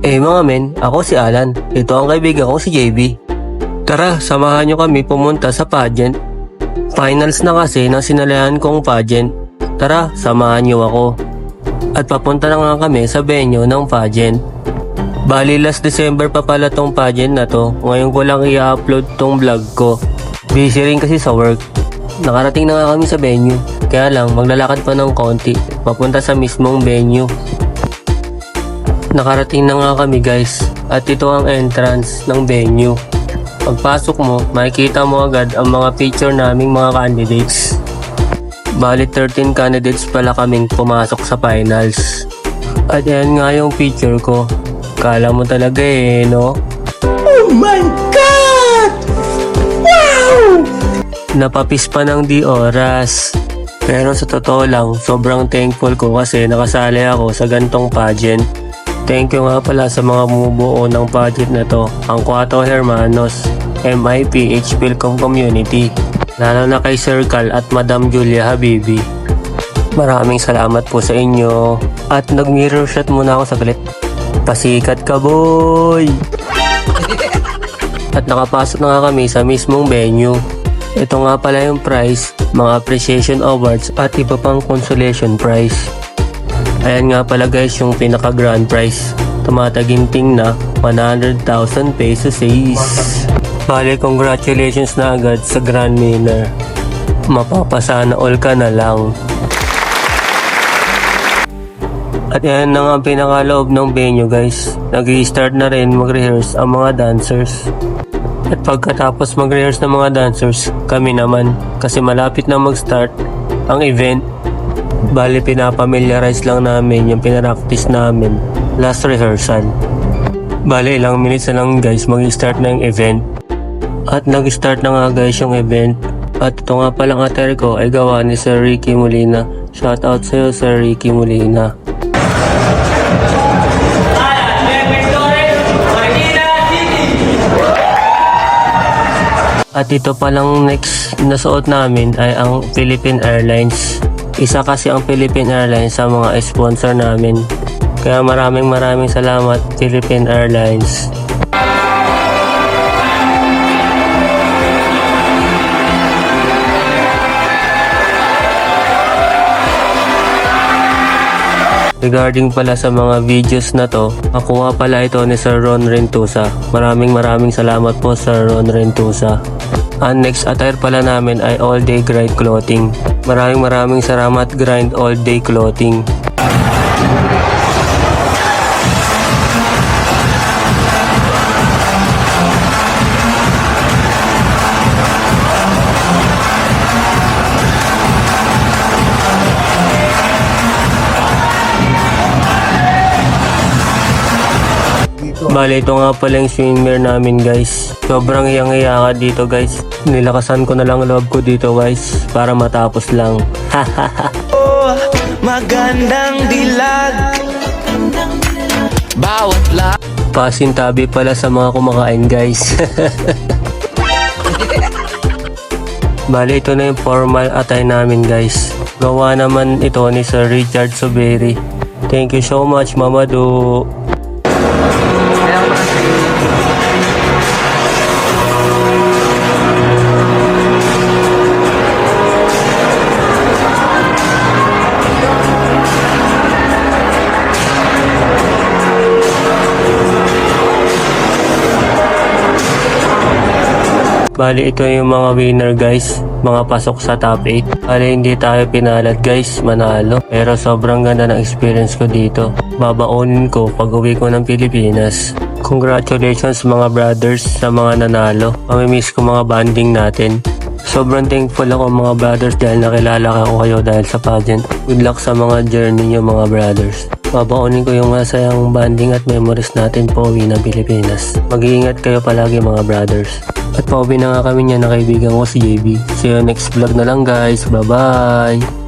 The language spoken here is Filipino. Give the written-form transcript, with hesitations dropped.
Mga men, ako si Alan. Ito ang kaibigan ko si JB. Tara, samahan nyo kami pumunta sa pageant. Finals na kasi ng sinalayan kong pageant. Tara, samahan nyo ako. At papunta na nga kami sa venue ng pageant. Bali last December pa pala tong pageant na to. Ngayon ko lang i-upload tong vlog ko. Busy rin kasi sa work. Nakarating na nga kami sa venue. Kaya lang, maglalakad pa ng konti. Papunta sa mismong venue. Nakarating na nga kami guys. At ito ang entrance ng venue. Pagpasok mo, makikita mo agad ang mga picture naming mga candidates. Bali 13 candidates pala kaming pumasok sa finals. At yan nga yung picture ko. Kala mo talaga no? Oh my God! Wow! Napapis pa ng di oras. Pero sa totoo lang, sobrang thankful ko kasi nakasali ako sa gantong pageant. Thank you nga pala sa mga bumubuo ng pageant na to, ang Cuatro Hermanos, MIPH Philcom Community, lalo na kay Sir Cal at Madam Julia Habibi. Maraming salamat po sa inyo. At nag-mirror shot muna ako saglit. Pasikat ka boy! At nakapasok na nga kami sa mismong venue. Ito nga pala yung prize, mga appreciation awards at iba pang consolation prize. Ayan nga pala guys yung pinaka grand prize. Tumataginting na 100,000 pesos is. Bale congratulations na agad sa grand winner. Mapapasana all ka na lang. At yan na nga ang pinakaloob ng venue guys. Nag-i-start na rin mag-rehearse ang mga dancers. At pagkatapos mag-rehearse ng mga dancers, kami naman. Kasi malapit na mag-start ang event. Bali pinapamiliarize lang namin yung pinaractice namin last rehearsal. Bali ilang minutes na lang guys mag-start na yung event. At nag-start na nga guys yung event. At ito nga palang attire ko ay gawa ni Sir Ricky Molina. Shout out sa'yo Sir Ricky Molina. At ito palang next na suot namin ay ang Philippine Airlines. Isa kasi ang Philippine Airlines sa mga sponsor namin. Kaya maraming salamat Philippine Airlines. Regarding pala sa mga videos na to, nakuha pala ito ni Sir Ron Rentusa. Maraming salamat po Sir Ron Rentusa. Ang next attire pala namin ay All Day Grind Clothing. Maraming salamat Grind All Day Clothing. Bale ito nga pala yung swimwear namin guys. Sobrang hiyang-hiya ka dito guys. Nilakasan ko na lang loob ko dito guys para matapos lang. Oh, magandang dilag. Bawat la. Pasintabi pala sa mga kumakain guys. Bale ito na yung formal attire namin guys. Gawa naman ito ni Sir Richard Soberi. Thank you so much Mama Do. Bali ito yung mga winner guys, mga pasok sa top 8. Bali hindi tayo pinalad guys, manalo. Pero sobrang ganda ng experience ko dito. Babaunin ko pag uwi ko ng Pilipinas. Congratulations mga brothers sa mga nanalo. Mamimiss ko mga banding natin. Sobrang thankful ako mga brothers dahil nakilala ko kayo dahil sa pageant. Good luck sa mga journey nyo mga brothers. Babaunin ko yung masayang banding at memories natin po uwi ng Pilipinas. Mag-iingat kayo palagi mga brothers. At pauwi na nga kami niya na kaibigan ko si JB. See you next vlog na lang guys. Bye bye!